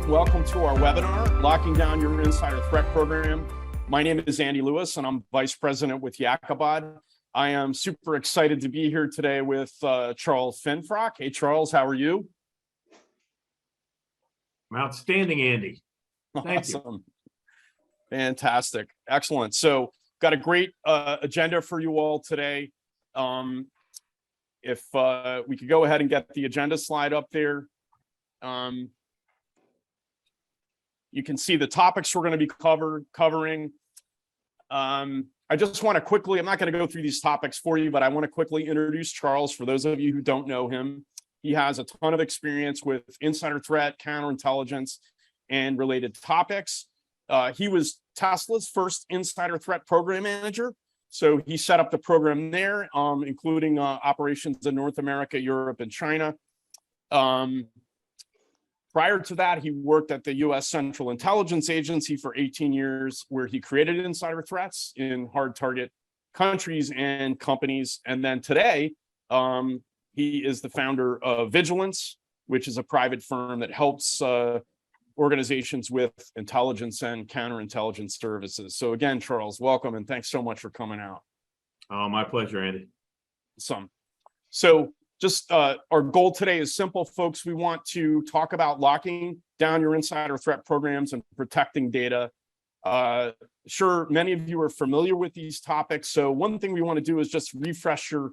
Welcome to our webinar, Locking Down Your Insider Threat Program. My name is Andy Lewis, and I'm Vice President with Yakabad. I am super excited to be here today with Charles Finfrock. Hey, Charles, how are you? I'm outstanding, Andy. Thank you. Fantastic. Excellent. So got a great agenda for you all today. If we could go ahead and get the agenda slide up there. You can see the topics we're going to be covering. I just want to quickly, I'm not going to go through these topics for you, but I want to quickly introduce Charles. For those of you who don't know him, he has a ton of experience with insider threat, counterintelligence, and related topics. He was Tesla's first insider threat program manager. So he set up the program there, including operations in North America, Europe, and China. Prior to that, he worked at the U.S. Central Intelligence Agency for 18 years, where he created insider threats in hard target countries and companies. And then today, he is the founder of Vigilance, which is a private firm that helps organizations with intelligence and counterintelligence services. So again, Charles, welcome, and thanks so much for coming out. Oh, my pleasure, Andy. So just our goal today is simple, folks. We want to talk about locking down your insider threat programs and protecting data. Sure, many of you are familiar with these topics. So one thing we want to do is just refresh your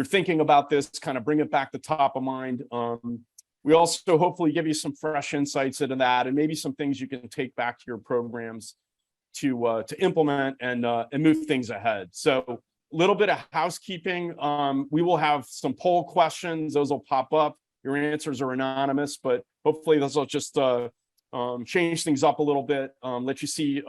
thinking about this, kind of bring it back to top of mind. We also hopefully give you some fresh insights into that, and maybe some things you can take back to your programs to implement and move things ahead. So a little bit of housekeeping. We will have some poll questions. Those will pop up. Your answers are anonymous, but hopefully those will just change things up a little bit, let you see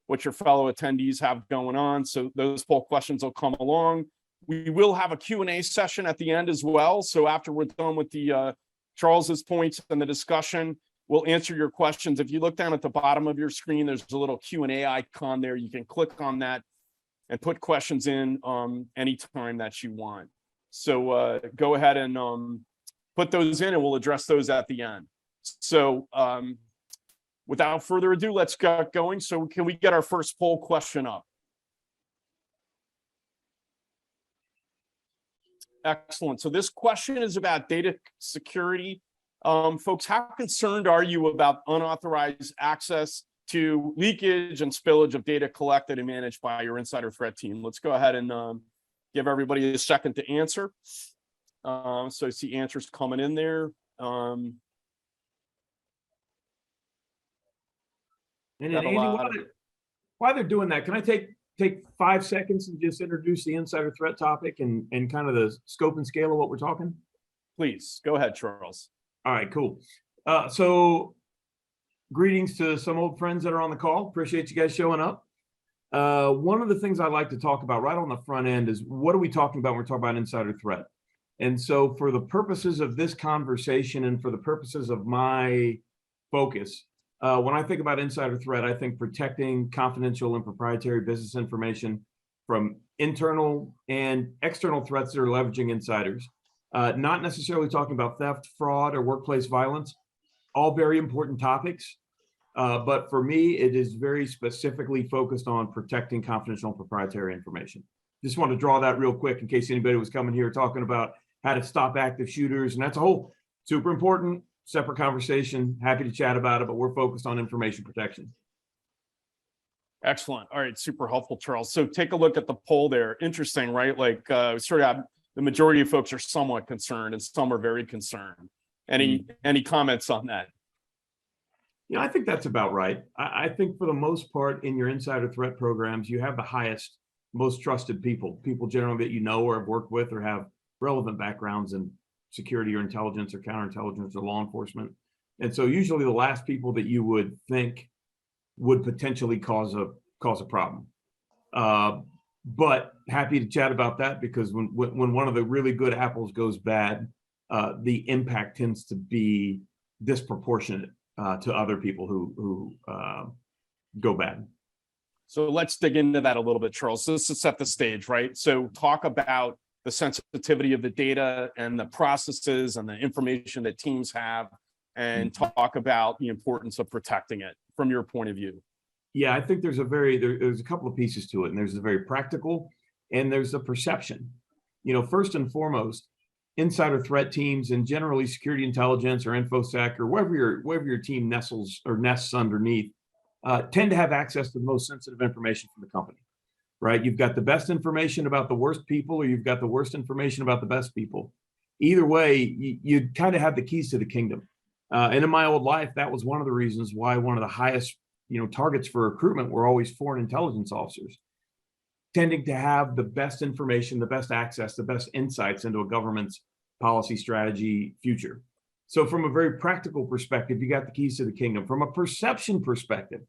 what your fellow attendees have going on. So those poll questions will come along. We will have a Q&A session at the end as well. So after we're done with the Charles's points and the discussion, we'll answer your questions. If you look down at the bottom of your screen, there's a little Q&A icon there. You can click on that and put questions in anytime that you want. So go ahead and put those in, and we'll address those at the end. So without further ado, let's get going. So can we get our first poll question up? Excellent. So this question is about data security. Folks, how concerned are you about unauthorized access to leakage and spillage of data collected and managed by your insider threat team? Let's go ahead and give everybody a second to answer. So I see answers coming in there. And Andy, while they're doing that, can I take 5 seconds and just introduce the insider threat topic and kind of the scope and scale of what we're talking? Please, go ahead, Charles. All right, cool. So greetings to some old friends that are on the call. Appreciate you guys showing up. One of the things I like to talk about right on the front end is, what are we talking about when we're talking about insider threat? And so for the purposes of this conversation and for the purposes of my focus, when I think about insider threat, I think protecting confidential and proprietary business information from internal and external threats that are leveraging insiders. Not necessarily talking about theft, fraud, or workplace violence, all very important topics. But for me, it is very specifically focused on protecting confidential and proprietary information. Just want to draw that real quick in case anybody was coming here talking about how to stop active shooters. And that's a whole super important, separate conversation. Happy to chat about it, but we're focused on information protection. Excellent. All right, super helpful, Charles. So take a look at the poll there. Interesting, right? Like sort of the majority of folks are somewhat concerned and some are very concerned. Any comments on that? Yeah, I think that's about right. I think for the most part in your insider threat programs, you have the highest, most trusted people generally that you know or have worked with or have relevant backgrounds in security or intelligence or counterintelligence or law enforcement. And so usually the last people that you would think would potentially cause a problem. But happy to chat about that, because when one of the really good apples goes bad, the impact tends to be disproportionate to other people who go bad. So let's dig into that a little bit, Charles. So this is set the stage, right? So talk about the sensitivity of the data and the processes and the information that teams have and talk about the importance of protecting it from your point of view. Yeah, I think there's a couple of pieces to it, and there's a very practical and there's a perception. First and foremost, insider threat teams and generally security intelligence or infosec or wherever your team nests underneath tend to have access to the most sensitive information from the company, right? You've got the best information about the worst people, or you've got the worst information about the best people. Either way, you kind of have the keys to the kingdom. And in my old life, that was one of the reasons why one of the highest, targets for recruitment were always foreign intelligence officers, tending to have the best information, the best access, the best insights into a government's policy, strategy, future. So from a very practical perspective, you got the keys to the kingdom. From a perception perspective,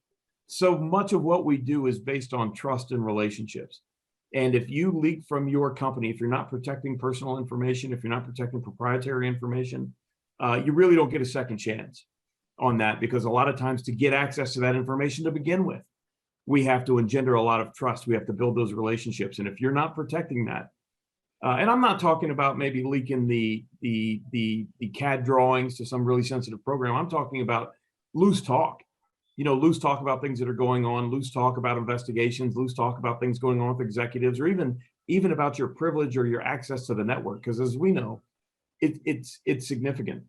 so much of what we do is based on trust and relationships. And if you leak from your company, if you're not protecting personal information, if you're not protecting proprietary information, you really don't get a second chance on that, because a lot of times to get access to that information to begin with, we have to engender a lot of trust. We have to build those relationships. And if you're not protecting that, and I'm not talking about maybe leaking the CAD drawings to some really sensitive program. I'm talking about loose talk, loose talk about things that are going on, loose talk about investigations, loose talk about things going on with executives, or even about your privilege or your access to the network. Because as we know, it's significant.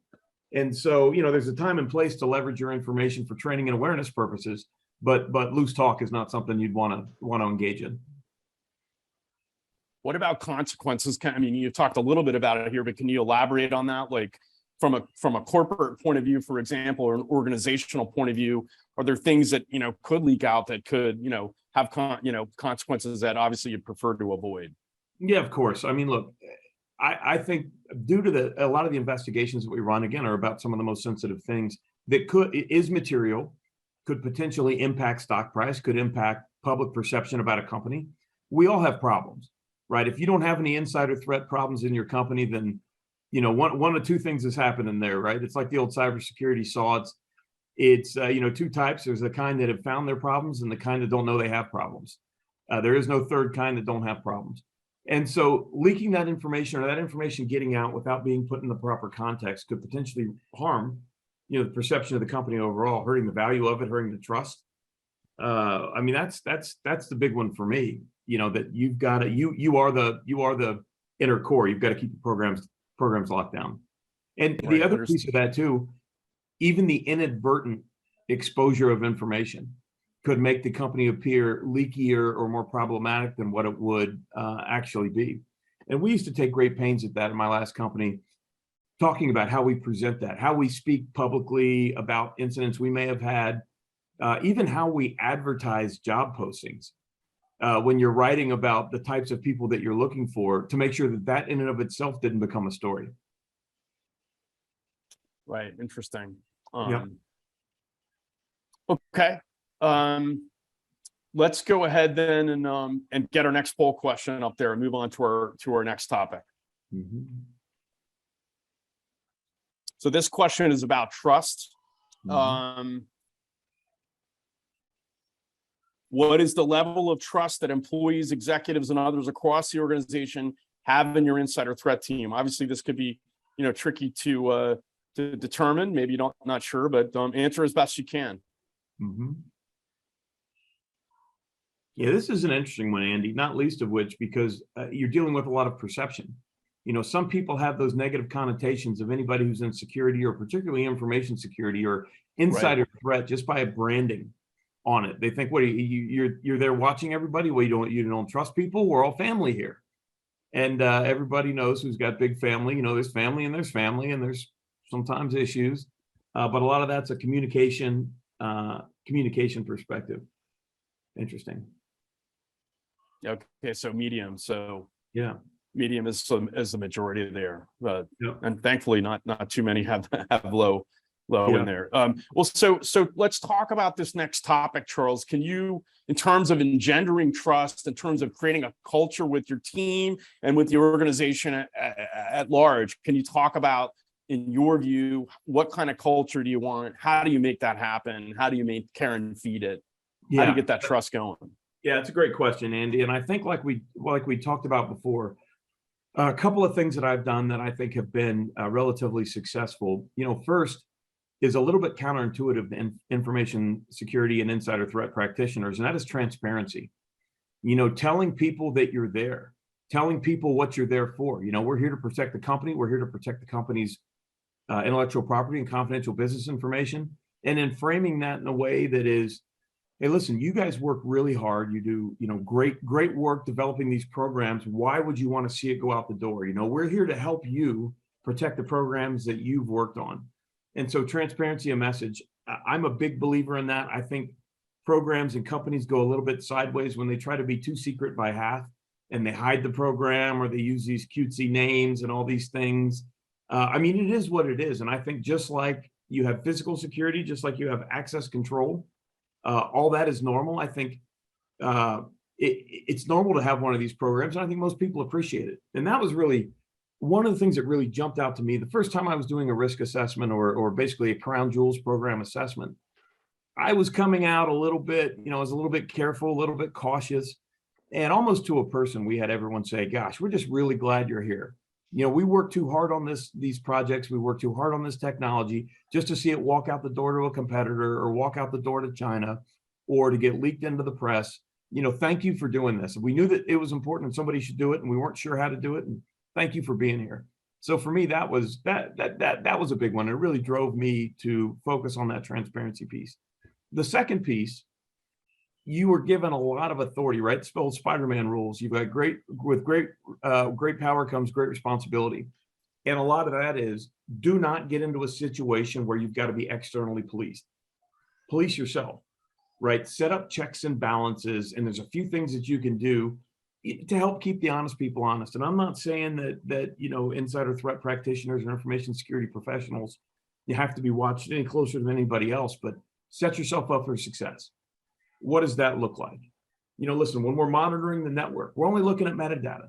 And so, there's a time and place to leverage your information for training and awareness purposes, but loose talk is not something you'd want to engage in. What about consequences? I mean, you talked a little bit about it here, but can you elaborate on that? Like from a corporate point of view, for example, or an organizational point of view, are there things that, could leak out that could, have consequences that obviously you'd prefer to avoid? Yeah, of course. I mean, look, I think due to a lot of the investigations that we run, again, are about some of the most sensitive things that is material, could potentially impact stock price, could impact public perception about a company. We all have problems, right? If you don't have any insider threat problems in your company, then, one of two things has happened in there, right? It's like the old cybersecurity saw. It's two types. There's the kind that have found their problems and the kind that don't know they have problems. There is no third kind that don't have problems. And so leaking that information, or that information getting out without being put in the proper context, could potentially harm, the perception of the company overall, hurting the value of it, hurting the trust. I mean, that's the big one for me. That you've got to you are the inner core. You've got to keep the programs locked down. And the other piece of that too, even the inadvertent exposure of information could make the company appear leakier or more problematic than what it would actually be. And we used to take great pains at that in my last company, talking about how we present that, how we speak publicly about incidents we may have had, even how we advertise job postings. When you're writing about the types of people that you're looking for, to make sure that in and of itself didn't become a story. Right. Interesting. Yeah. Okay. Let's go ahead then and get our next poll question up there and move on to our next topic. Mm-hmm. So this question is about trust. Mm-hmm. What is the level of trust that employees, executives, and others across the organization have in your insider threat team? Obviously, this could be, tricky to determine. Maybe you don't, not sure, but answer as best you can. Mm-hmm. Yeah, this is an interesting one, Andy, not least of which because you're dealing with a lot of perception. Some people have those negative connotations of anybody who's in security, or particularly information security or insider threat, just by a branding on it. They think, what, you're there watching everybody? Well, you don't trust people? We're all family here. And everybody knows who's got big family. There's family and there's sometimes issues. But a lot of that's a communication perspective. Interesting. Okay, so medium. So yeah, medium is the majority there, and thankfully not too many have low in there. Well, so let's talk about this next topic, Charles. Can you, in terms of engendering trust, in terms of creating a culture with your team and with your organization at large, can you talk about, in your view, what kind of culture do you want? How do you make that happen? How do you care and feed it? How do you get that trust going? Yeah, it's a great question, Andy. And I think like we talked about before, a couple of things that I've done that I think have been relatively successful. First, is a little bit counterintuitive to information security and insider threat practitioners, and that is transparency. Telling people that you're there, telling people what you're there for. We're here to protect the company. We're here to protect the company's intellectual property and confidential business information. And then framing that in a way that is, hey, listen, you guys work really hard. You do, great work developing these programs. Why would you want to see it go out the door? We're here to help you protect the programs that you've worked on. And so transparency, a message. I'm a big believer in that. I think programs and companies go a little bit sideways when they try to be too secret by half and they hide the program or they use these cutesy names and all these things. It is what it is. And I think just like you have physical security, just like you have access control, all that is normal. I think it's normal to have one of these programs. And I think most people appreciate it. And that was really one of the things that really jumped out to me. The first time I was doing a risk assessment or basically a crown jewels program assessment, I was coming out a little bit, I was a little bit careful, a little bit cautious, and almost to a person, we had everyone say, gosh, we're just really glad you're here. We work too hard on these projects. We work too hard on this technology just to see it walk out the door to a competitor or walk out the door to China or to get leaked into the press. Thank you for doing this. We knew that it was important and somebody should do it, and we weren't sure how to do it. And thank you for being here. So for me, that was a big one. It really drove me to focus on that transparency piece. The second piece, you were given a lot of authority, right? It's spelled Spider-Man rules. You've got great power comes great responsibility. And a lot of that is, do not get into a situation where you've got to be externally policed. Police yourself, right? Set up checks and balances. And there's a few things that you can do to help keep the honest people honest. And I'm not saying that insider threat practitioners and information security professionals, you have to be watched any closer than anybody else, but set yourself up for success. What does that look like? Listen, when we're monitoring the network, we're only looking at metadata.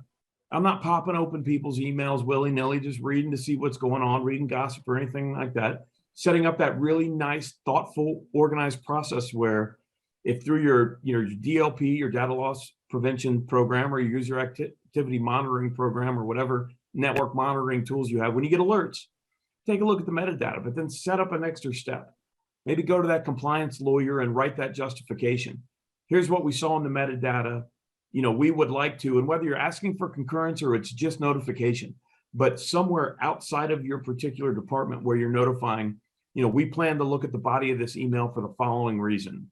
I'm not popping open people's emails willy-nilly, just reading to see what's going on, reading gossip or anything like that. Setting up that really nice, thoughtful, organized process where if through your DLP, your data loss prevention program, or your user activity monitoring program, or whatever network monitoring tools you have, when you get alerts, take a look at the metadata, but then set up an extra step. Maybe go to that compliance lawyer and write that justification. Here's what we saw in the metadata. We would like to, and whether you're asking for concurrence or it's just notification, but somewhere outside of your particular department where you're notifying, we plan to look at the body of this email for the following reason.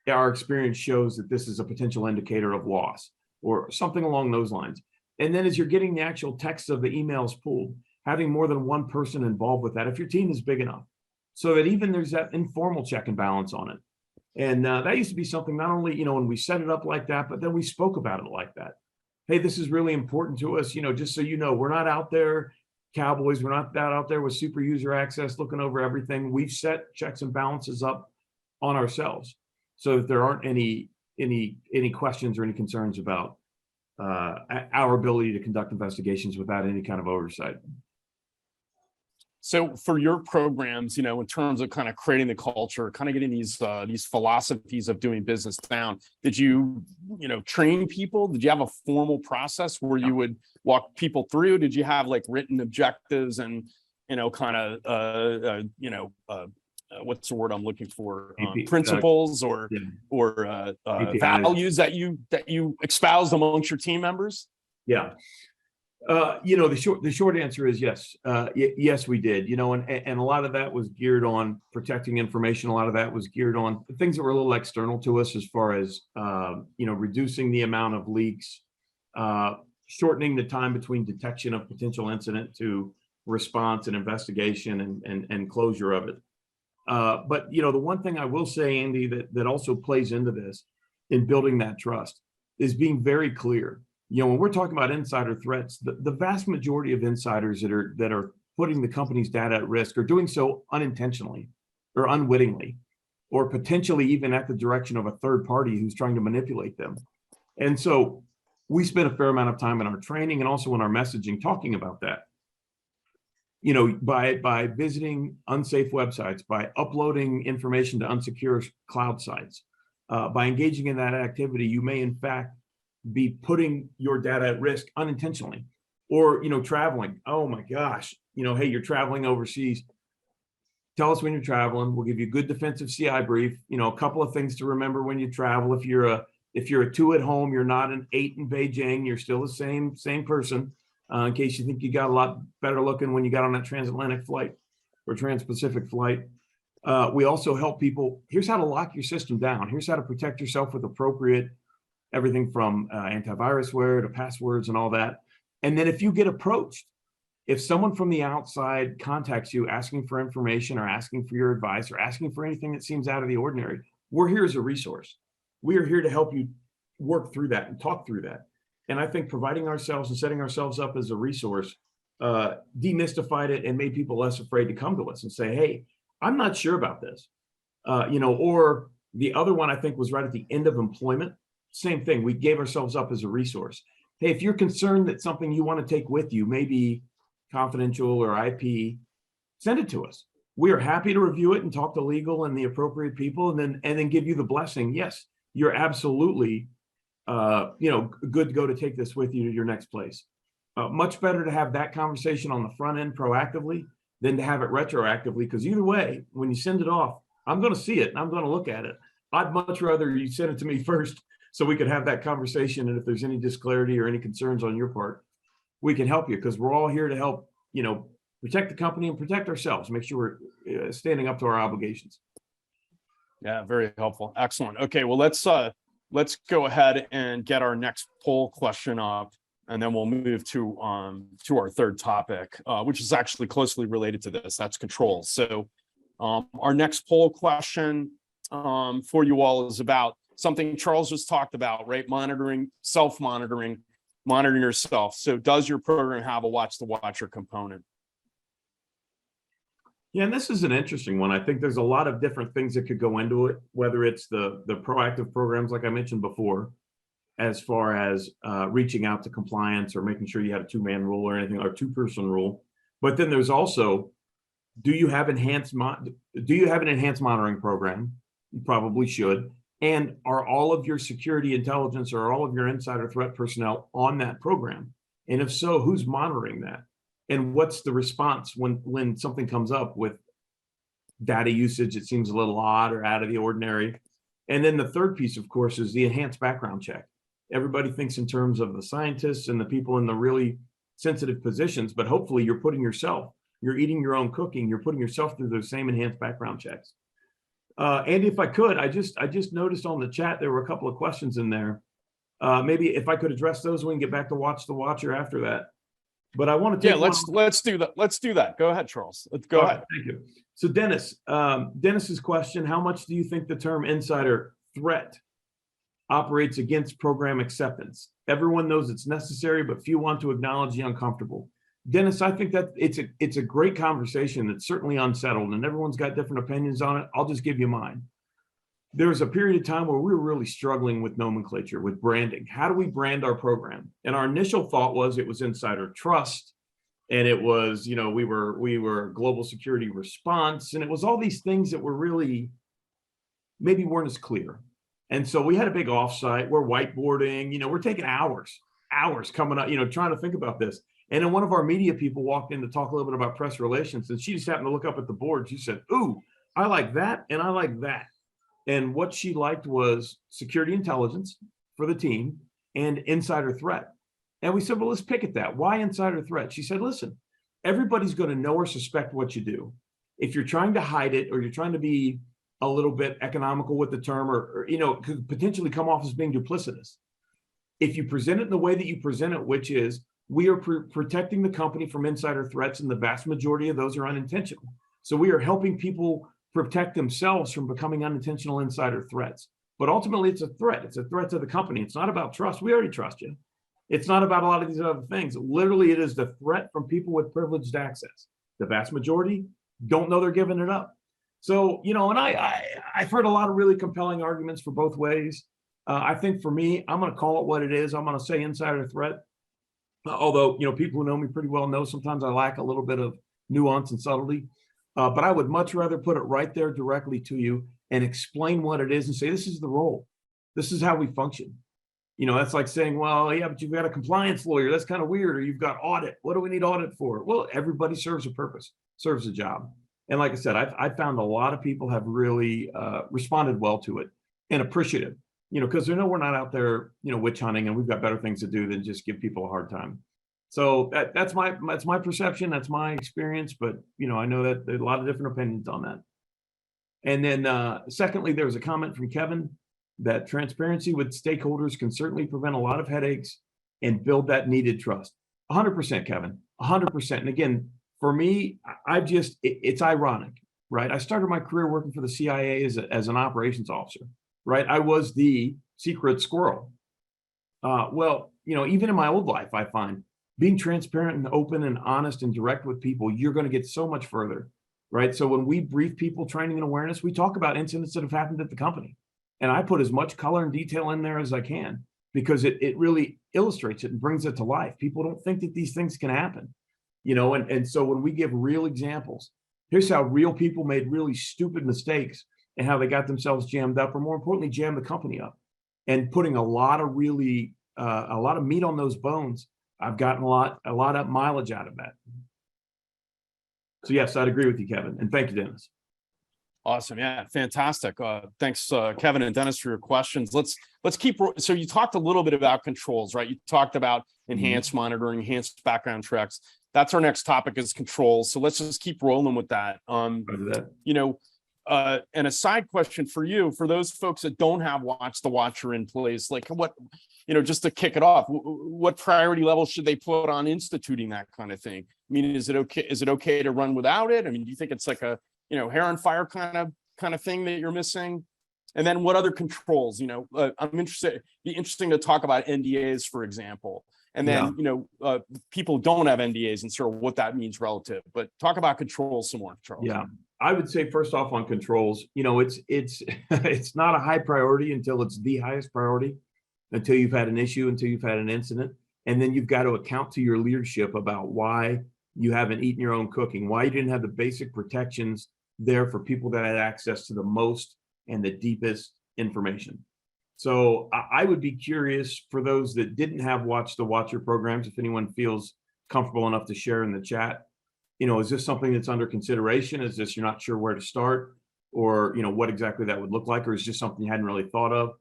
Our experience shows that this is a potential indicator of loss or something along those lines. And then as you're getting the actual text of the emails pulled, having more than one person involved with that, if your team is big enough, so that even there's that informal check and balance on it. And that used to be something not only, when we set it up like that, but then we spoke about it like that. Hey, this is really important to us, just so we're not out there cowboys. We're not out there with super user access looking over everything. We've set checks and balances up on ourselves so that there aren't any questions or any concerns about our ability to conduct investigations without any kind of oversight. So for your programs, in terms of kind of creating the culture, kind of getting these philosophies of doing business down, did you, train people? Did you have a formal process where you would walk people through? Did you have like written objectives and, what's the word I'm looking for? Principles or values that you espoused amongst your team members? Yeah. The short answer is yes. Yes, we did, and a lot of that was geared on protecting information. A lot of that was geared on things that were a little external to us as far as, reducing the amount of leaks, shortening the time between detection of potential incident to response and investigation and closure of it. But, the one thing I will say, Andy, that also plays into this in building that trust is being very clear. When we're talking about insider threats, the vast majority of insiders that are putting the company's data at risk are doing so unintentionally or unwittingly, or potentially even at the direction of a third party who's trying to manipulate them. And so we spend a fair amount of time in our training and also in our messaging talking about that. By visiting unsafe websites, by uploading information to unsecure cloud sites, by engaging in that activity, you may in fact be putting your data at risk unintentionally. Or traveling. Oh my gosh, hey, you're traveling overseas. Tell us when you're traveling. We'll give you a good defensive CI brief. You know, a couple of things to remember when you travel. If you're a 2 at home, you're not an 8 in Beijing. You're still the same person. In case you think you got a lot better looking when you got on that transatlantic flight or trans-Pacific flight. We also help people. Here's how to lock your system down. Here's how to protect yourself with appropriate everything from antivirusware to passwords and all that. And then if you get approached, if someone from the outside contacts you asking for information or asking for your advice or asking for anything that seems out of the ordinary, we're here as a resource. We are here to help you work through that and talk through that. And I think providing ourselves and setting ourselves up as a resource demystified it and made people less afraid to come to us and say, hey, I'm not sure about this. Or the other one I think was right at the end of employment. Same thing. We gave ourselves up as a resource. Hey, if you're concerned that something you want to take with you, maybe confidential or IP, send it to us. We are happy to review it and talk to legal and the appropriate people, and then give you the blessing. Yes, you're absolutely, good to go to take this with you to your next place. Much better to have that conversation on the front end proactively than to have it retroactively, because either way, when you send it off, I'm going to see it and I'm going to look at it. I'd much rather you send it to me first so we could have that conversation. And if there's any disclarity or any concerns on your part, we can help you, because we're all here to help, protect the company and protect ourselves, make sure we're standing up to our obligations. Yeah, very helpful. Excellent. Okay, well, let's go ahead and get our next poll question up, and then we'll move to our third topic, which is actually closely related to this. That's controls. So our next poll question for you all is about something Charles just talked about, right? Monitoring, self-monitoring, monitoring yourself. So does your program have a watch the watcher component? Yeah, and this is an interesting one. I think there's a lot of different things that could go into it, whether it's the proactive programs, like I mentioned before, as far as reaching out to compliance or making sure you have a 2-man rule or anything, or 2-person rule. But then there's also, do you have an enhanced monitoring program? You probably should. And are all of your security intelligence or all of your insider threat personnel on that program? And if so, who's monitoring that? And what's the response when something comes up with data usage that seems a little odd or out of the ordinary? And then the third piece, of course, is the enhanced background check. Everybody thinks in terms of the scientists and the people in the really sensitive positions, but hopefully you're eating your own cooking, you're putting yourself through those same enhanced background checks. Andy, if I could, I just noticed on the chat there were a couple of questions in there. Maybe if I could address those, we can get back to Watch the Watcher after that. But I want to take let's do that. Let's do that. Go ahead, Charles. Let's go ahead. Thank you. So Dennis's question: how much do you think the term insider threat operates against program acceptance? Everyone knows it's necessary, but few want to acknowledge the uncomfortable. Dennis, I think that it's a great conversation that's certainly unsettled, and everyone's got different opinions on it. I'll just give you mine. There was a period of time where we were really struggling with nomenclature, with branding. How do we brand our program? And our initial thought was it was insider trust, and it was, we were global security response, and it was all these things that were really maybe weren't as clear. And so we had a big offsite. We're whiteboarding. We're taking hours coming up, trying to think about this. And then one of our media people walked in to talk a little bit about press relations, and she just happened to look up at the board. She said, "Ooh, I like that, and I like that." And what she liked was security intelligence for the team and insider threat. And we said, well, let's pick at that. Why insider threat? She said, listen, everybody's going to know or suspect what you do. If you're trying to hide it, or you're trying to be a little bit economical with the term, or could potentially come off as being duplicitous. If you present it in the way that you present it, which is, we are protecting the company from insider threats, and the vast majority of those are unintentional. So we are helping people protect themselves from becoming unintentional insider threats. But ultimately, it's a threat. It's a threat to the company. It's not about trust. We already trust you. It's not about a lot of these other things. Literally, it is the threat from people with privileged access. The vast majority don't know they're giving it up. So, and I've heard a lot of really compelling arguments for both ways. I think for me, I'm going to call it what it is. I'm going to say insider threat. Although, people who know me pretty well know sometimes I lack a little bit of nuance and subtlety. But I would much rather put it right there directly to you and explain what it is and say, this is the role. This is how we function. That's like saying, well, yeah, but you've got a compliance lawyer. That's kind of weird. Or you've got audit. What do we need audit for? Well, everybody serves a purpose, serves a job. And like I said, I've found a lot of people have really responded well to it and appreciative, because they know we're not out there, witch hunting, and we've got better things to do than just give people a hard time. So that's my perception, that's my experience, but I know that there's a lot of different opinions on that. And then secondly, there was a comment from Kevin that transparency with stakeholders can certainly prevent a lot of headaches and build that needed trust. 100%, Kevin, 100%. And again, for me, it's ironic, right? I started my career working for the CIA as an operations officer, right? I was the secret squirrel. Well, even in my old life, I find being transparent and open and honest and direct with people, you're going to get so much further, right? So when we brief people training and awareness, we talk about incidents that have happened at the company. And I put as much color and detail in there as I can, because it really illustrates it and brings it to life. People don't think that these things can happen, and so when we give real examples, here's how real people made really stupid mistakes and how they got themselves jammed up, or more importantly, jammed the company up, and putting a lot of meat on those bones. I've gotten a lot of mileage out of that. So yes, I'd agree with you, Kevin. And thank you, Dennis. Awesome. Yeah, fantastic. Thanks, Kevin and Dennis, for your questions. Let's keep. So you talked a little bit about controls, right? You talked about enhanced monitoring, enhanced background checks. That's our next topic, is controls. So let's just keep rolling with that. And a side question for you, for those folks that don't have Watch the Watcher in place, like what, just to kick it off, what priority level should they put on instituting that kind of thing? I mean, is it okay to run without it? I mean, do you think it's like a, hair on fire kind of thing that you're missing? And then what other controls, I'm interested, be interesting to talk about NDAs, for example. And then, people don't have NDAs and sort of what that means relative, but talk about controls some more, Charles. Yeah, I would say first off on controls, it's not a high priority until it's the highest priority, until you've had an issue, until you've had an incident. And then you've got to account to your leadership about why you haven't eaten your own cooking, why you didn't have the basic protections there for people that had access to the most and the deepest information. So I would be curious, for those that didn't have Watch the Watcher programs, if anyone feels comfortable enough to share in the chat, is this something that's under consideration? Is this, you're not sure where to start, or, what exactly that would look like, or is just something you hadn't really thought of?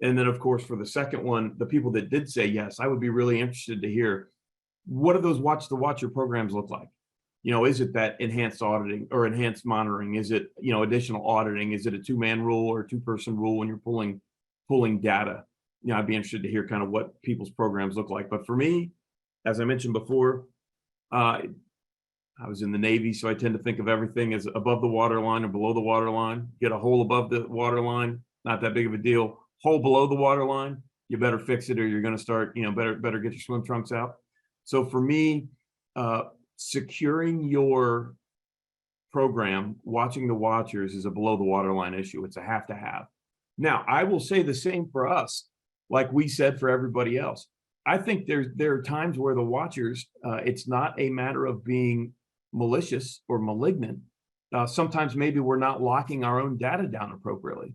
And then of course, for the second one, the people that did say yes, I would be really interested to hear, what do those Watch the Watcher programs look like? Is it that enhanced auditing or enhanced monitoring? Is it, additional auditing? Is it a 2-man rule or a 2-person rule when you're pulling data? I'd be interested to hear kind of what people's programs look like. But for me, as I mentioned before, I was in the Navy, so I tend to think of everything as above the water line or below the water line. Get a hole above the water line, not that big of a deal. Hole below the water line, you better fix it, or you're going to start, better get your swim trunks out. So for me, securing your program, watching the watchers, is a below the waterline issue. It's a have to have. Now, I will say the same for us, like we said for everybody else. I think there are times where the watchers, it's not a matter of being malicious or malignant. Sometimes maybe we're not locking our own data down appropriately.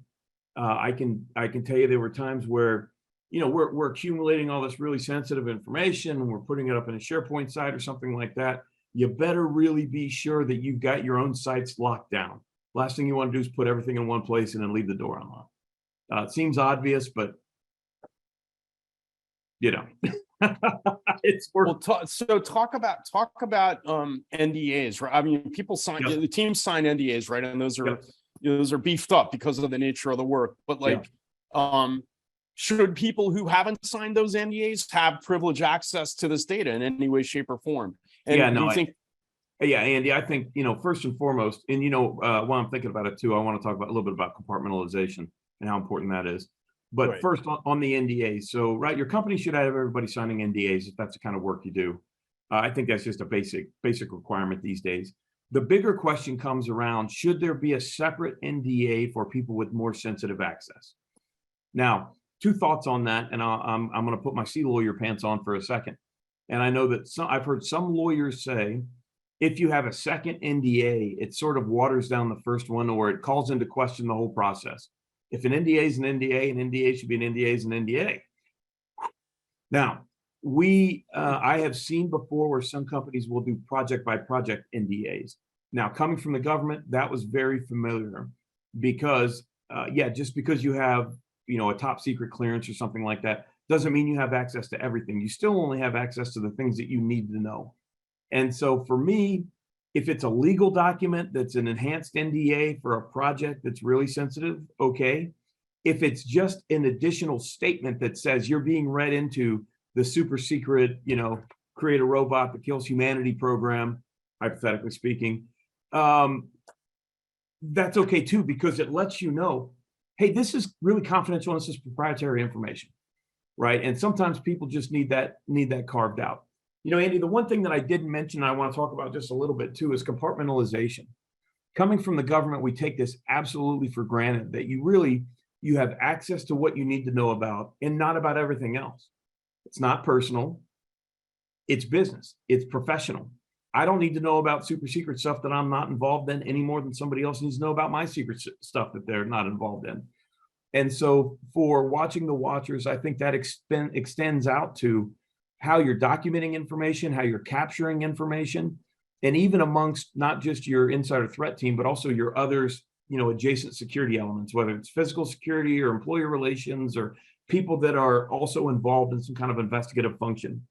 I can tell you there were times where, we're accumulating all this really sensitive information and we're putting it up in a SharePoint site or something like that. You better really be sure that you've got your own sites locked down. Last thing you want to do is put everything in one place and then leave the door unlocked. It seems obvious, but it's worth. Well, so talk about NDAs, right? I mean, people sign, the teams sign NDAs, right? And those are beefed up because of the nature of the work. But should people who haven't signed those NDAs have privileged access to this data in any way, shape, or form? And Andy, I think, first and foremost, and while I'm thinking about it too, I want to talk about a little bit about compartmentalization and how important that is. But first on the NDAs. So, right, your company should have everybody signing NDAs if that's the kind of work you do. I think that's just a basic requirement these days. The bigger question comes around, should there be a separate NDA for people with more sensitive access? Now, 2 thoughts on that, and I'm going to put my sea lawyer pants on for a second. And I know that I've heard some lawyers say, if you have a second NDA, it sort of waters down the first one, or it calls into question the whole process. If an NDA is an NDA, an NDA should be an NDA is an NDA. Now, I have seen before where some companies will do project by project NDAs. Now, coming from the government, that was very familiar because, yeah, just because you have, a top secret clearance or something like that, doesn't mean you have access to everything. You still only have access to the things that you need to know. And so for me, if it's a legal document that's an enhanced NDA for a project that's really sensitive, okay. If it's just an additional statement that says you're being read into the super secret, create a robot that kills humanity program, hypothetically speaking, that's okay too, because it lets you know, hey, this is really confidential and this is proprietary information, right? And sometimes people just need that carved out. Andy, the one thing that I didn't mention, I want to talk about just a little bit too, is compartmentalization. Coming from the government, we take this absolutely for granted that you have access to what you need to know about and not about everything else. It's not personal. It's business. It's professional. I don't need to know about super secret stuff that I'm not involved in any more than somebody else needs to know about my secret stuff that they're not involved in. And so for watching the watchers, I think that extends out to how you're documenting information, how you're capturing information, and even amongst not just your insider threat team, but also your others, adjacent security elements, whether it's physical security or employee relations or people that are also involved in some kind of investigative function.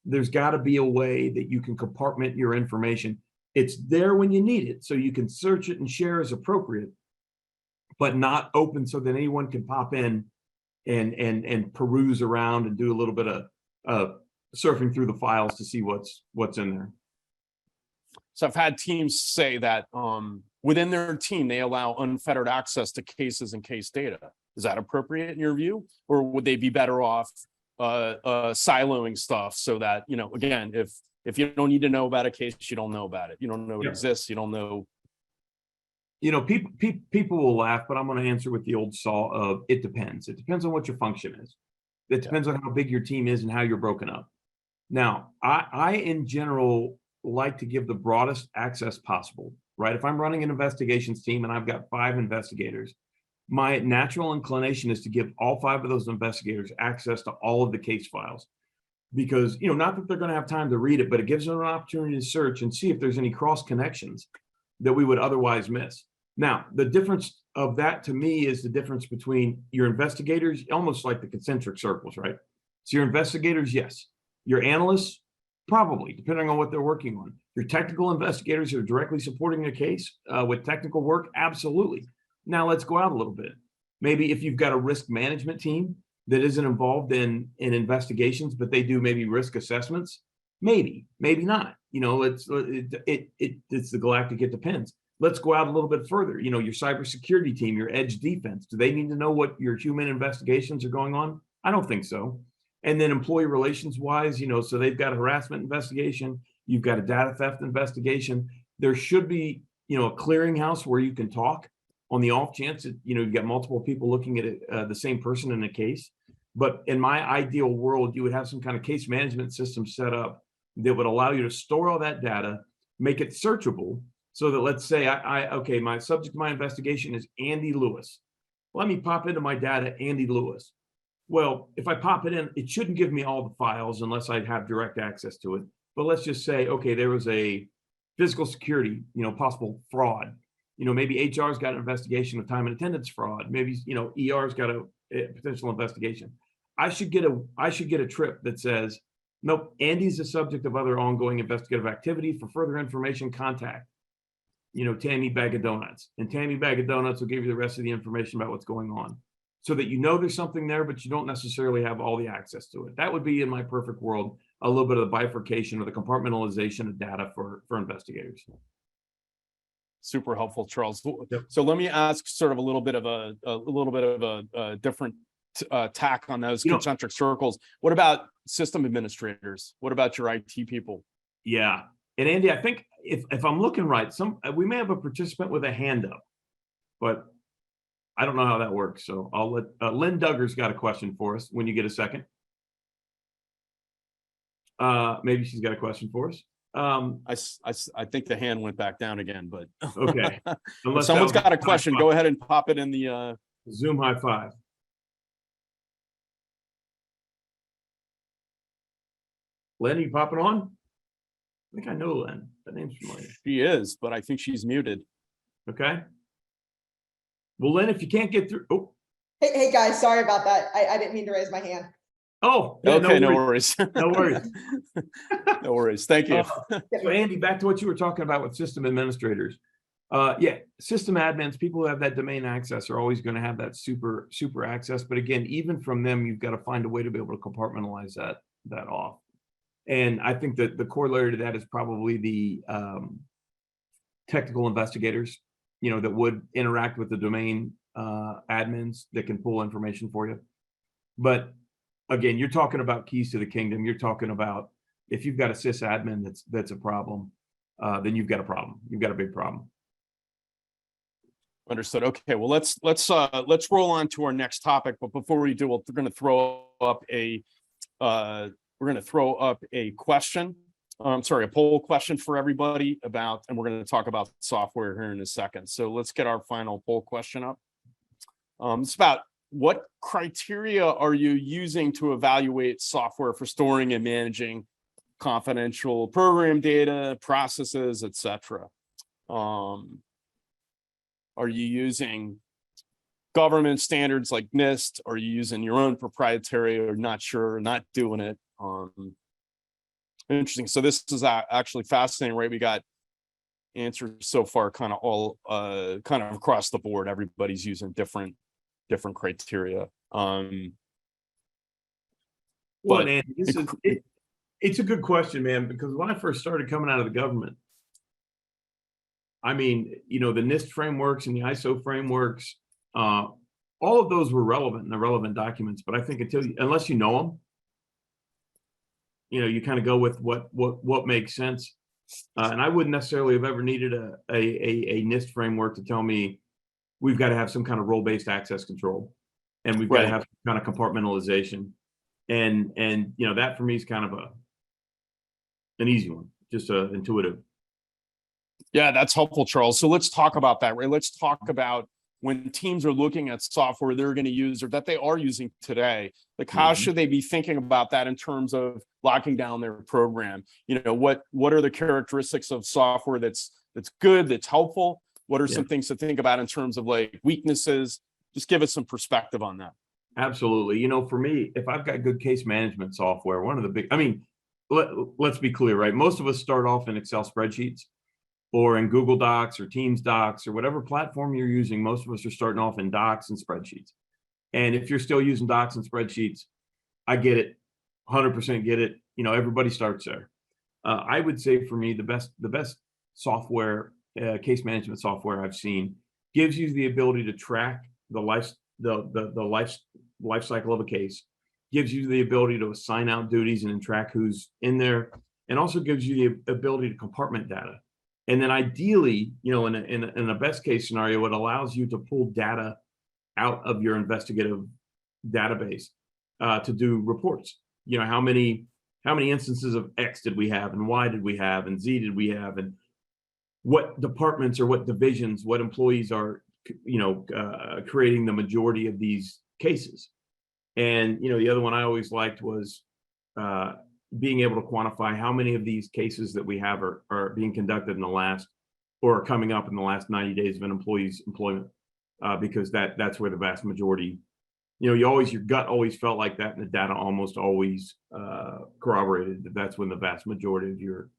There's got to be a way that you can compartment your information. It's there when you need it, so you can search it and share as appropriate, but not open so that anyone can pop in and peruse around and do a little bit of surfing through the files to see what's in there. So I've had teams say that within their team, they allow unfettered access to cases and case data. Is that appropriate in your view? Or would they be better off siloing stuff so that, again, if you don't need to know about a case, you don't know about it. You don't know it exists. You don't know. People will laugh, but I'm going to answer with the old saw of it depends. It depends on what your function is. It depends on how big your team is and how you're broken up. Now, I in general like to give the broadest access possible, right? If I'm running an investigations team and I've got 5 investigators, my natural inclination is to give all 5 of those investigators access to all of the case files, because, not that they're going to have time to read it, but it gives them an opportunity to search and see if there's any cross connections that we would otherwise miss. Now, the difference of that to me is the difference between your investigators, almost like the concentric circles, right? So your investigators, yes. Your analysts, probably, depending on what they're working on. Your technical investigators who are directly supporting a case with technical work, absolutely. Now let's go out a little bit. Maybe if you've got a risk management team that isn't involved in investigations, but they do maybe risk assessments, maybe not. It's the galactic, it depends. Let's go out a little bit further. Your cybersecurity team, your edge defense, do they need to know what your human investigations are going on? I don't think so. And then employee relations wise, so they've got a harassment investigation, you've got a data theft investigation. There should be, a clearinghouse where you can talk on the off chance that, you've got multiple people looking at it, the same person in a case. But in my ideal world, you would have some kind of case management system set up that would allow you to store all that data, make it searchable, so that let's say okay, my subject of my investigation is Andy Lewis. Let me pop into my data, Andy Lewis. Well, if I pop it in, it shouldn't give me all the files unless I have direct access to it. But let's just say, okay, there was a physical security, possible fraud. Maybe HR's got an investigation of time and attendance fraud. Maybe, ER's got a potential investigation. I should get a trip that says, nope, Andy's the subject of other ongoing investigative activity. For further information, contact, Tammy Bag of Donuts. And Tammy Bag of Donuts will give you the rest of the information about what's going on, so that there's something there, but you don't necessarily have all the access to it. That would be, in my perfect world, a little bit of the bifurcation or the compartmentalization of data for investigators. Super helpful, Charles. Yep. So let me ask sort of a little bit of a different tack on those concentric circles. What about system administrators? What about your IT people? Yeah. And Andy, I think if I'm looking right, we may have a participant with a hand up, but I don't know how that works. So I'll let Lynn Duggar's got a question for us when you get a second. Maybe she's got a question for us. I think the hand went back down again, but okay. If someone's got a question, go ahead and pop it in the Zoom high five. Lynn, you popping on? think I know Lynn. That name's familiar. She is, but I think she's muted. Okay. Well, Lynn, if you can't get through, oh, Hey guys, sorry about that. I didn't mean to raise my hand. yeah, Okay, no no worries. worries. No worries. No worries. Thank you. So Andy, back to what you were talking about with system administrators. Yeah, system admins, people who have that domain access are always going to have that super access. But again, even from them, you've got to find a way to be able to compartmentalize that off. And I think that the corollary to that is probably the technical investigators, that would interact with the domain admins that can pull information for you. But again, you're talking about keys to the kingdom. You're talking about if you've got a sysadmin that's a problem, then you've got a problem. You've got a big problem. Understood. Okay, well, let's roll on to our next topic. But before we do, we're going to throw up a question. A poll question for everybody about, and we're going to talk about software here in a second. So let's get our final poll question up. It's about what criteria are you using to evaluate software for storing and managing confidential program data, processes, etc. Are you using government standards like NIST? Are you using your own proprietary, or not sure, not doing it? Interesting. So this is actually fascinating, right? We got answers so far, kind of all kind of across the board. Everybody's using different criteria. Well, Andy, it's a good question, man, because when I first started coming out of the government, I mean, the NIST frameworks and the ISO frameworks, all of those were relevant in the relevant documents. But I think unless you know them, you kind of go with what makes sense. And I wouldn't necessarily have ever needed a NIST framework to tell me we've got to have some kind of role-based access control, and we've got to have some kind of compartmentalization. And that for me is kind of an easy one, just intuitive. Yeah, that's helpful, Charles. So let's talk about that, right? Let's talk about when teams are looking at software they're going to use or that they are using today. Like, how should they be thinking about that in terms of locking down their program? What are the characteristics of software that's good, that's helpful? What are some things to think about in terms of like weaknesses? Just give us some perspective on that. Absolutely. For me, if I've got good case management software, one of the big, let's be clear, right? Most of us start off in Excel spreadsheets or in Google Docs or Teams Docs or whatever platform you're using. Most of us are starting off in Docs and spreadsheets. And if you're still using Docs and spreadsheets, I get it, 100% get it. Everybody starts there. I would say for me, the best software, case management software I've seen gives you the ability to track the life cycle of a case, gives you the ability to assign out duties and then track who's in there, and also gives you the ability to compartment data. And then ideally, in a best case scenario, it allows you to pull data out of your investigative database to do reports. How many instances of X did we have, and Y did we have, and Z did we have, and what departments or what divisions, what employees are, creating the majority of these cases. And the other one I always liked was being able to quantify how many of these cases that we have are being conducted in the last, or are coming up in the last 90 days of an employee's employment, because that's where the vast majority, your gut always felt like that, and the data almost always corroborated that that's when the vast majority of your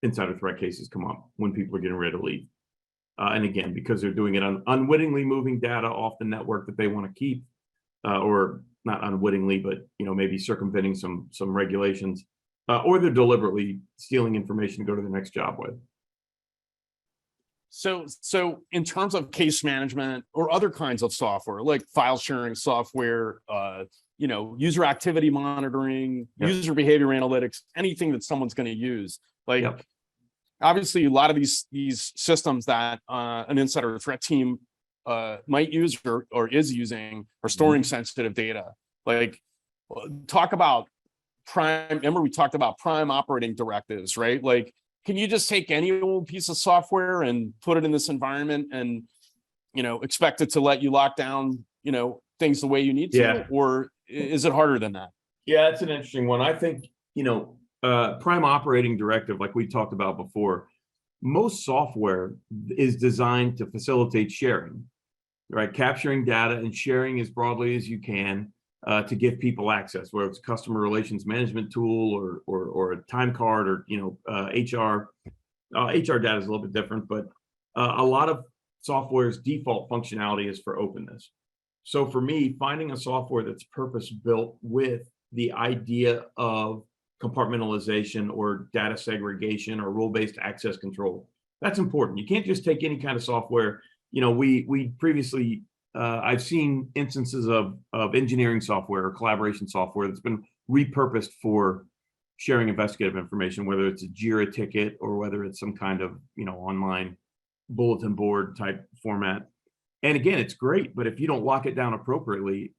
insider threat cases come up, when people are getting ready to leave. And again, because they're doing it unwittingly, moving data off the network that they want to keep, or not unwittingly, but maybe circumventing some regulations, or they're deliberately stealing information to go to the next job with. So in terms of case management or other kinds of software, like file sharing software, user activity monitoring, user behavior analytics, anything that someone's going to use, like obviously a lot of these systems that an insider threat team might use or is using are storing sensitive data. Like, talk about prime. Remember, we talked about prime operating directives, right? Like, can you just take any old piece of software and put it in this environment and expect it to let you lock down things the way you need to? Or is it harder than that? Yeah, it's an interesting one. I think prime operating directive, like we talked about before, most software is designed to facilitate sharing, right? Capturing data and sharing as broadly as you can to give people access, whether it's a customer relations management tool or a time card or HR. HR data is a little bit different, but a lot of software's default functionality is for openness. So for me, finding a software that's purpose built with the idea of compartmentalization or data segregation or role-based access control, that's important. You can't just take any kind of software. We previously, I've seen instances of engineering software or collaboration software that's been repurposed for sharing investigative information, whether it's a JIRA ticket or whether it's some kind of online bulletin board type format. And again, it's great, but if you don't lock it down appropriately,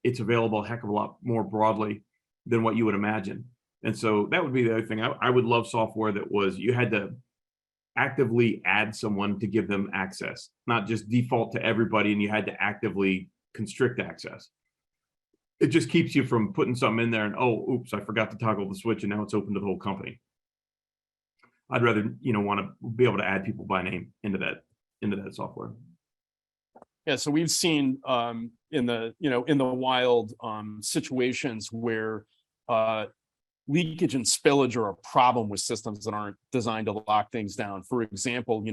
it's available a heck of a lot more broadly than what you would imagine. And so that would be the other thing. I would love software that was, you had to actively add someone to give them access, not just default to everybody and you had to actively constrict access. It just keeps you from putting something in there and, oh, oops, I forgot to toggle the switch and now it's open to the whole company. I'd rather, want to be able to add people by name into that software. Yeah, so we've seen in the wild situations where leakage and spillage are a problem with systems that aren't designed to lock things down. For example,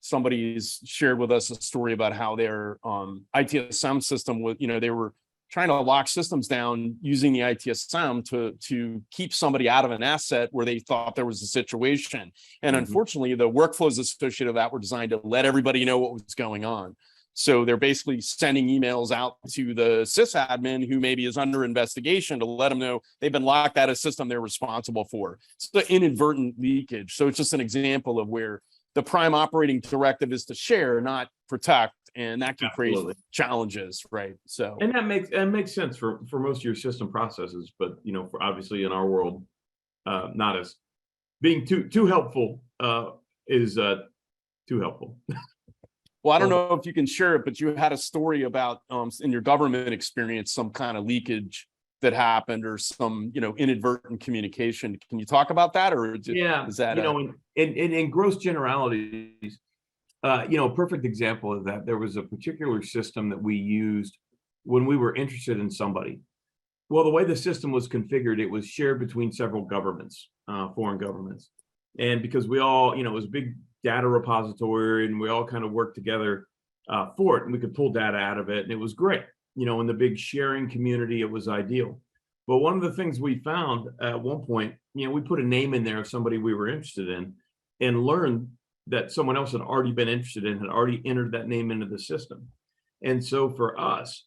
somebody's shared with us a story about how their ITSM system was, they were trying to lock systems down using the ITSM to keep somebody out of an asset where they thought there was a situation. And unfortunately, the workflows associated with that were designed to let everybody know what was going on. So they're basically sending emails out to the sysadmin who maybe is under investigation to let them know they've been locked out of a system they're responsible for. It's the inadvertent leakage. So it's just an example of where the prime operating directive is to share, not protect, and that can create challenges, right? So, and that makes sense for most of your system processes, but for obviously in our world, not as being too helpful is too helpful. Well, I don't know if you can share it, but you had a story about in your government experience, some kind of leakage that happened or some, inadvertent communication. Can you talk about that? Or is that in gross generalities, a perfect example of that, there was a particular system that we used when we were interested in somebody. Well, the way the system was configured, it was shared between several governments, foreign governments. And because we all, it was a big data repository and we all kind of worked together for it, and we could pull data out of it, and it was great. In the big sharing community, it was ideal. But one of the things we found at one point, we put a name in there of somebody we were interested in and learned that someone else had already been interested in, had already entered that name into the system. And so for us,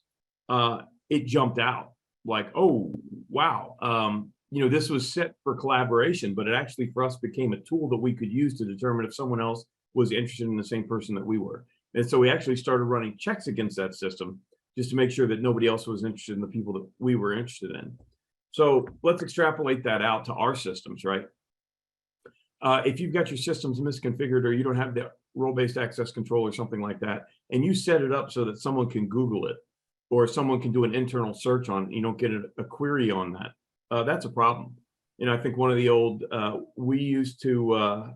it jumped out like, oh, wow. This was set for collaboration, but it actually for us became a tool that we could use to determine if someone else was interested in the same person that we were. And so we actually started running checks against that system just to make sure that nobody else was interested in the people that we were interested in. So let's extrapolate that out to our systems, right? If you've got your systems misconfigured or you don't have the role-based access control or something like that, and you set it up so that someone can Google it or someone can do an internal search on, get a query on that, that's a problem. I think one of the old, we used to,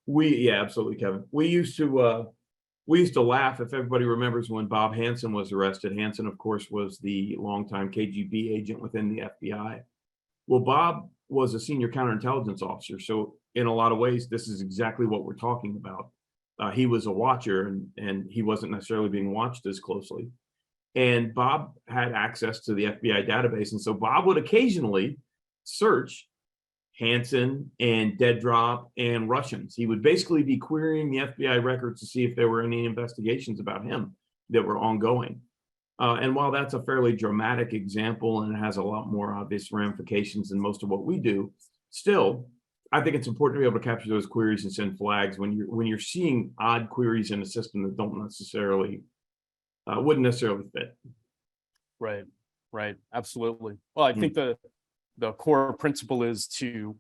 absolutely, Kevin. We used to laugh, if everybody remembers, when Bob Hansen was arrested. Hansen, of course, was the longtime KGB agent within the FBI. Well, Bob was a senior counterintelligence officer. So in a lot of ways, this is exactly what we're talking about. He was a watcher and he wasn't necessarily being watched as closely. And Bob had access to the FBI database. And so Bob would occasionally search Hansen and Dead Drop and Russians. He would basically be querying the FBI records to see if there were any investigations about him that were ongoing. And while that's a fairly dramatic example and it has a lot more obvious ramifications than most of what we do, still, I think it's important to be able to capture those queries and send flags when you're seeing odd queries in a system that don't necessarily wouldn't necessarily fit. Right. Absolutely. Well, I think the core principle is to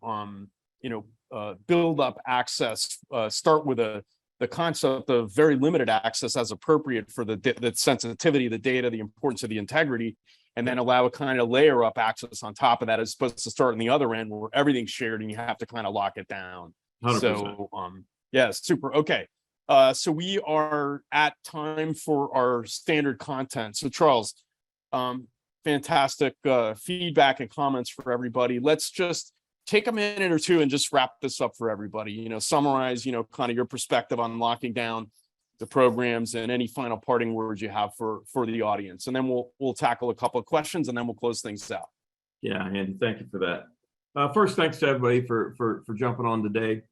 build up access, start with the concept of very limited access as appropriate for the sensitivity of the data, the importance of the integrity, and then allow a kind of layer up access on top of that, as opposed to start on the other end where everything's shared and you have to kind of lock it down. 100%. So, yeah, super. Okay. So we are at time for our standard content. So Charles, fantastic feedback and comments for everybody. Let's just take a minute or two and just wrap this up for everybody. Summarize, kind of your perspective on locking down the programs and any final parting words you have for the audience. And then we'll tackle a couple of questions and then we'll close things out. Yeah, Andy, thank you for that. First, thanks to everybody for jumping on today.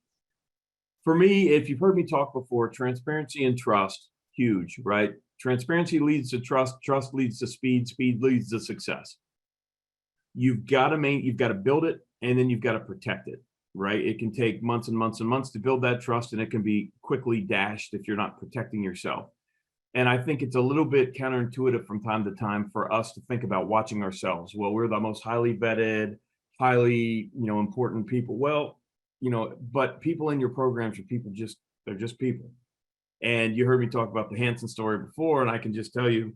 For me, if you've heard me talk before, transparency and trust, huge, right? Transparency leads to trust, trust leads to speed, speed leads to success. You've got to build it, and then you've got to protect it, right? It can take months and months and months to build that trust, and it can be quickly dashed if you're not protecting yourself. And I think it's a little bit counterintuitive from time to time for us to think about watching ourselves. Well, we're the most highly vetted, highly, important people. Well, but people in your programs are people, they're just people. And you heard me talk about the Hansen story before, and I can just tell you,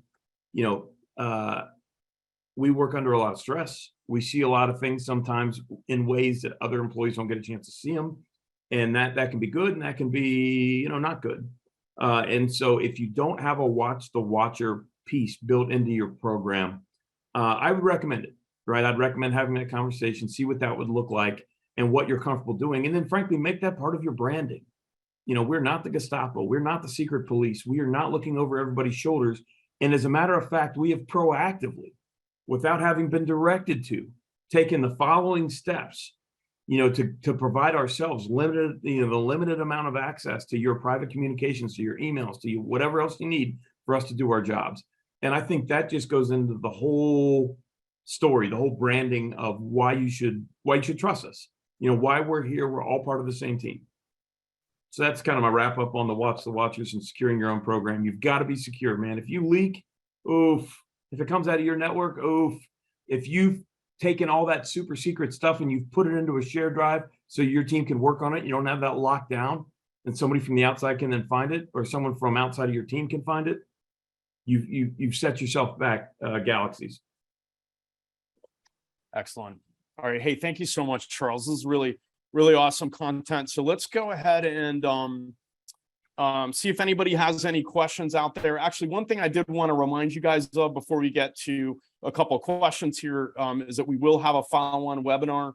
we work under a lot of stress. We see a lot of things sometimes in ways that other employees don't get a chance to see them. And that can be good, and that can be, not good. And so if you don't have a watch the watcher piece built into your program, I would recommend it, right? I'd recommend having that conversation, see what that would look like and what you're comfortable doing. And then frankly, make that part of your branding. We're not the Gestapo. We're not the secret police. We are not looking over everybody's shoulders. And as a matter of fact, we have proactively, without having been directed to, taken the following steps, to provide ourselves the limited amount of access to your private communications, to your emails, to whatever else you need for us to do our jobs. And I think that just goes into the whole story, the whole branding of why you should trust us. Why we're here. We're all part of the same team. So that's kind of my wrap up on the watch the watchers and securing your own program. You've got to be secure, man. If you leak, oof. If it comes out of your network, oof. If you've taken all that super secret stuff and you've put it into a shared drive so your team can work on it, you don't have that locked down, and somebody from the outside can then find it, or someone from outside of your team can find it, you've set yourself back galaxies. Excellent. All right. Hey, thank you so much, Charles. This is really, really awesome content. So let's go ahead and see if anybody has any questions out there. Actually, one thing I did want to remind you guys of before we get to a couple of questions here is that we will have a follow-on webinar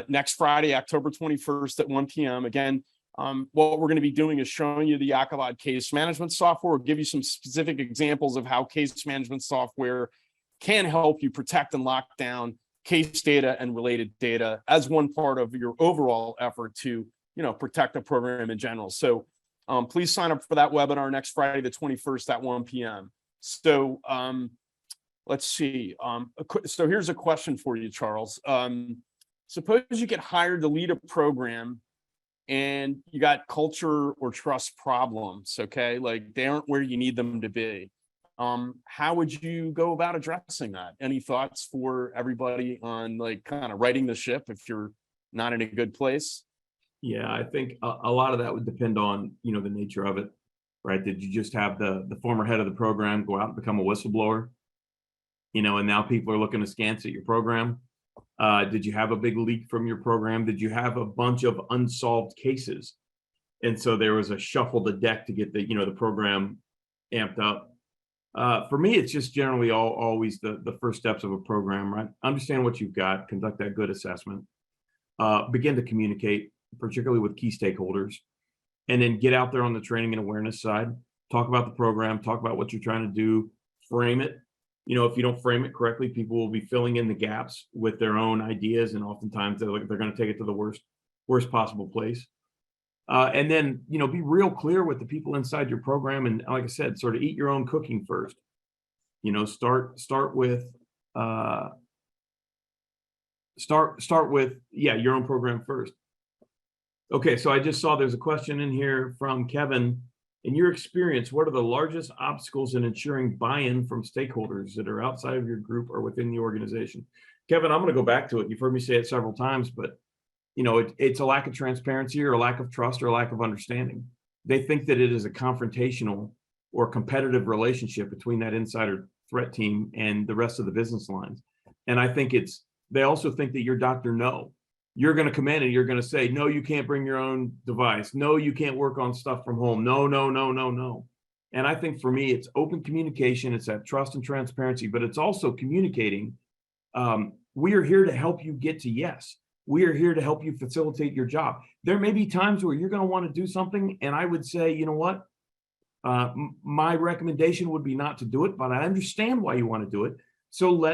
next Friday, October 21st at 1 p.m. Again, what we're going to be doing is showing you the Accolade case management software. We'll give you some specific examples of how case management software can help you protect and lock down case data and related data as one part of your overall effort to, protect the program in general. So please sign up for that webinar next Friday, the 21st at 1 p.m. So let's see. So here's a question for you, Charles. Suppose you get hired to lead a program and you got culture or trust problems, okay? Like they aren't where you need them to be. How would you go about addressing that? Any thoughts for everybody on kind of righting the ship if you're not in a good place? Yeah, I think a lot of that would depend on, the nature of it, right? Did you just have the former head of the program go out and become a whistleblower? And now people are looking askance at your program. Did you have a big leak from your program? Did you have a bunch of unsolved cases? And so there was a shuffle the deck to get the program amped up. For me, it's just generally always the first steps of a program, right? Understand what you've got, conduct that good assessment, begin to communicate, particularly with key stakeholders, and then get out there on the training and awareness side, talk about the program, talk about what you're trying to do, frame it. If you don't frame it correctly, people will be filling in the gaps with their own ideas, and oftentimes they're going to take it to the worst possible place. And then, be real clear with the people inside your program. And like I said, sort of eat your own cooking first, start with your own program first. Okay. So I just saw there's a question in here from Kevin. In your experience, what are the largest obstacles in ensuring buy-in from stakeholders that are outside of your group or within the organization? Kevin, I'm going to go back to it. You've heard me say it several times, but it's a lack of transparency or a lack of trust or a lack of understanding. They think that it is a confrontational or competitive relationship between that insider threat team and the rest of the business lines. And I think they also think that your doctor, no, you're going to come in and you're going to say, no, you can't bring your own device. No, you can't work on stuff from home. No, no, no, no, no. And I think for me, it's open communication. It's that trust and transparency, but it's also communicating. We are here to help you get to yes. We are here to help you facilitate your job. There may be times where you're going to want to do something. And I would say, you know what? My recommendation would be not to do it, but I understand why you want to do it. So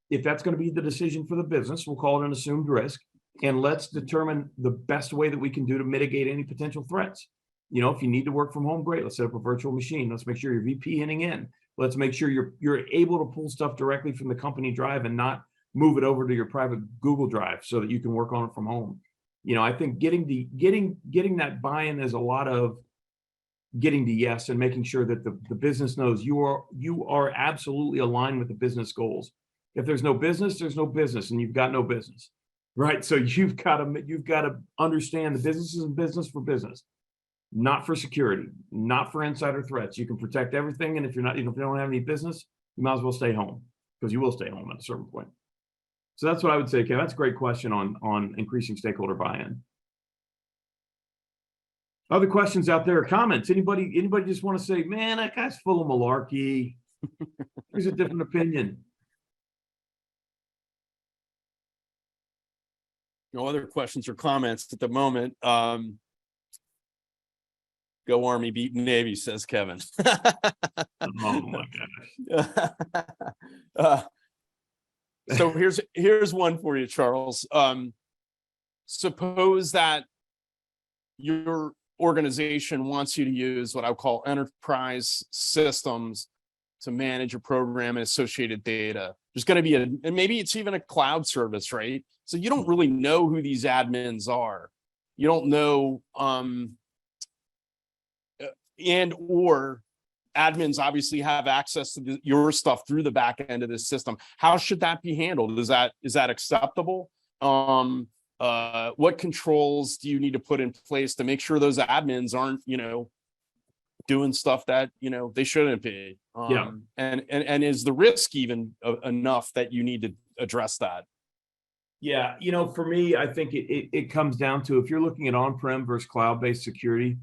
if that's going to be the decision for the business, we'll call it an assumed risk. And let's determine the best way that we can do to mitigate any potential threats. You know, if you need to work from home, great. Let's set up a virtual machine. Let's make sure you're VPNing in. Let's make sure you're able to pull stuff directly from the company drive and not move it over to your private Google Drive so that you can work on it from home. You know, I think getting that buy-in is a lot of getting to yes and making sure that the business knows you are absolutely aligned with the business goals. If there's no business, there's no business, and you've got no business, right? So you've got to understand the business is in business for business, not for security, not for insider threats. You can protect everything, and if you don't have any business, you might as well stay home, because you will stay home at a certain point. So that's what I would say, Ken. That's a great question on increasing stakeholder buy-in. Other questions out there, or comments? Anybody just want to say, man, that guy's full of malarkey. There's a different opinion. No other questions or comments at the moment. Go Army, beat Navy, says Kevin. Oh my gosh. So here's one for you, Charles. Suppose that your organization wants you to use what I would call enterprise systems to manage your program and associated data. There's going to be and maybe it's even a cloud service, right? So you don't really know who these admins are. You don't know, or admins obviously have access to your stuff through the back end of this system. How should that be handled? Is that acceptable? What controls do you need to put in place to make sure those admins aren't, doing stuff that, they shouldn't be? Yeah. And is the risk even enough that you need to address that? Yeah, for me, I think it comes down to, if you're looking at on-prem versus cloud-based security,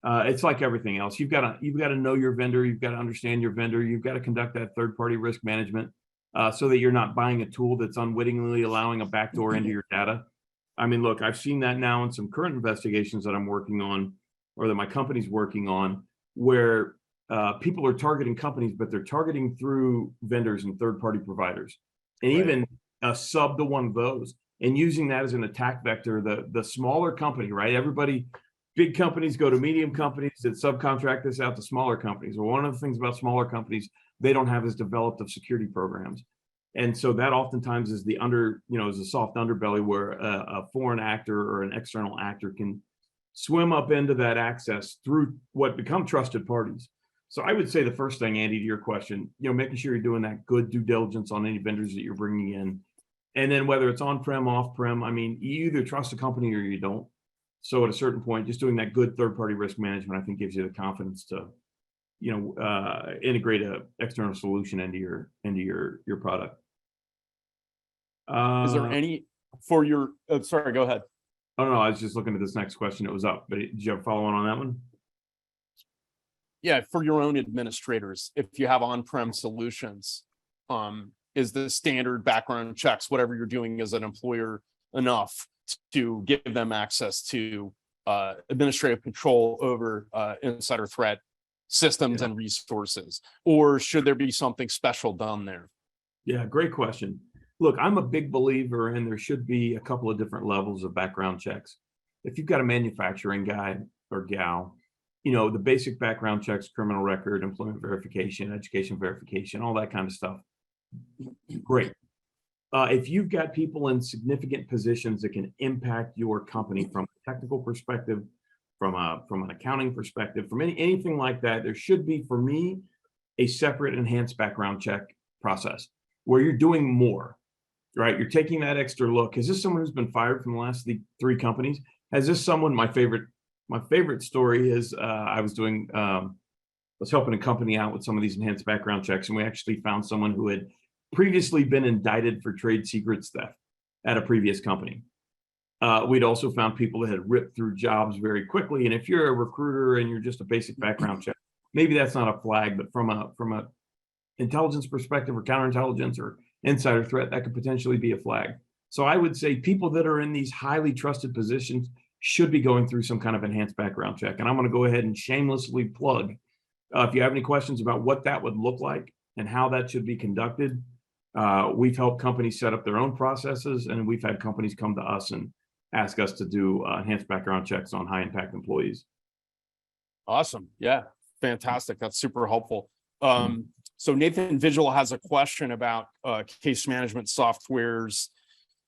it's like everything else. You've got to know your vendor. You've got to understand your vendor. You've got to conduct that third-party risk management so that you're not buying a tool that's unwittingly allowing a backdoor into your data. I mean, look, I've seen that now in some current investigations that I'm working on, or that my company's working on, where people are targeting companies, but they're targeting through vendors and third-party providers, and Right. even a sub to one of those, and using that as an attack vector. The smaller company, right? Big companies go to medium companies that subcontract this out to smaller companies. Well, one of the things about smaller companies, they don't have as developed of security programs. And so that oftentimes is is a soft underbelly where a foreign actor or an external actor can swim up into that access through what become trusted parties. So I would say the first thing, Andy, to your question, making sure you're doing that good due diligence on any vendors that you're bringing in. And then whether it's on-prem, off-prem, I mean, you either trust a company or you don't. So at a certain point, just doing that good third-party risk management, I think, gives you the confidence to, integrate an external solution into your product. Is there any for your? Sorry, go ahead. Oh no, I was just looking at this next question. It was up, but did you have a follow-on on that one? Yeah, for your own administrators, if you have on-prem solutions, is the standard background checks, whatever you're doing as an employer, enough to give them access to administrative control over insider threat systems and resources? Or should there be something special done there? Yeah, great question. Look, I'm a big believer in there should be a couple of different levels of background checks. If you've got a manufacturing guy or gal, the basic background checks, criminal record, employment verification, education verification, all that kind of stuff. Great. If you've got people in significant positions that can impact your company from a technical perspective, from an accounting perspective, from anything like that, there should be, for me, a separate enhanced background check process where you're doing more, right? You're taking that extra look. Is this someone who's been fired from the last three companies? Has this someone, my favorite story is I was doing was helping a company out with some of these enhanced background checks, and we actually found someone who had previously been indicted for trade secrets theft at a previous company. We'd also found people that had ripped through jobs very quickly. And if you're a recruiter and you're just a basic background check, maybe that's not a flag, but from a intelligence perspective or counterintelligence or insider threat, that could potentially be a flag. So I would say people that are in these highly trusted positions should be going through some kind of enhanced background check. And I'm going to go ahead and shamelessly plug, if you have any questions about what that would look like and how that should be conducted, we've helped companies set up their own processes, and we've had companies come to us and ask us to do enhanced background checks on high impact employees. Awesome. Yeah, fantastic. That's super helpful. So Nathan Vigil has a question about case management softwares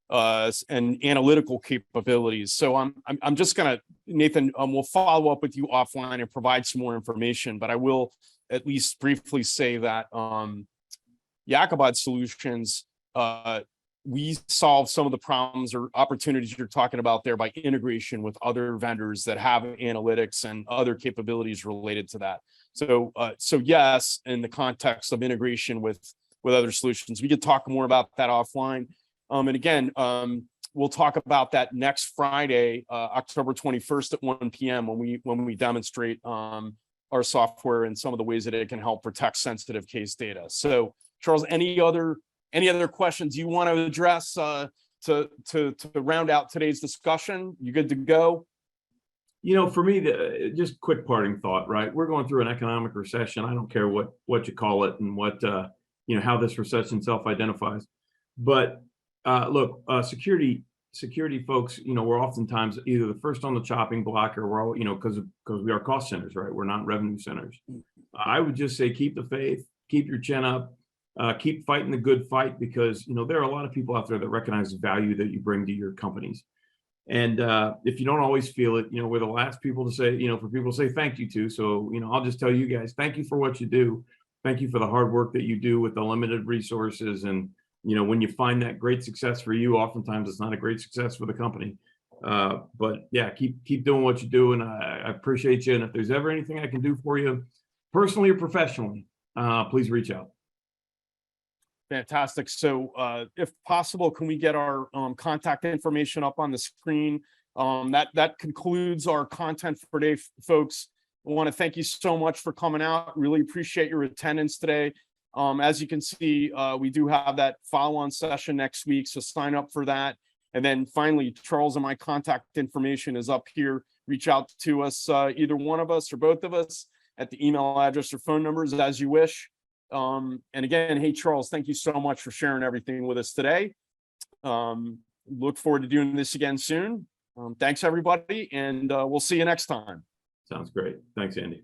and analytical capabilities. So I'm just gonna, Nathan, we'll follow up with you offline and provide some more information, but I will at least briefly say that Yakabad Solutions, we solve some of the problems or opportunities you're talking about there by integration with other vendors that have analytics and other capabilities related to that. So yes, in the context of integration with other solutions, we could talk more about that offline. And again, we'll talk about that next Friday, October 21st at 1 p.m. when we demonstrate our software and some of the ways that it can help protect sensitive case data. So Charles, any other questions you want to address to round out today's discussion? You good to go? You know, for me, just quick parting thought, right? We're going through an economic recession. I don't care what you call it and what how this recession self-identifies. But look, security folks, we're oftentimes either the first on the chopping block, or we're all, because we are cost centers, right? We're not revenue centers. I would just say keep the faith, keep your chin up. Keep fighting the good fight, because there are a lot of people out there that recognize the value that you bring to your companies. And if you don't always feel it, we're the last people to say, for people to say thank you to. So, I'll just tell you guys, thank you for what you do. Thank you for the hard work that you do with the limited resources. And, when you find that great success for you, oftentimes it's not a great success for the company. But yeah, keep doing what you do. And I appreciate you. And if there's ever anything I can do for you personally or professionally, please reach out. Fantastic. So if possible, can we get our contact information up on the screen? That concludes our content for today, folks. I want to thank you so much for coming out. Really appreciate your attendance today. As you can see, we do have that follow-on session next week, so sign up for that. And then finally, Charles and my contact information is up here. Reach out to us, either one of us or both of us, at the email address or phone numbers as you wish. And again, hey, Charles, thank you so much for sharing everything with us today. Look forward to doing this again soon. Thanks, everybody, and we'll see you next time. Sounds great. Thanks, Andy.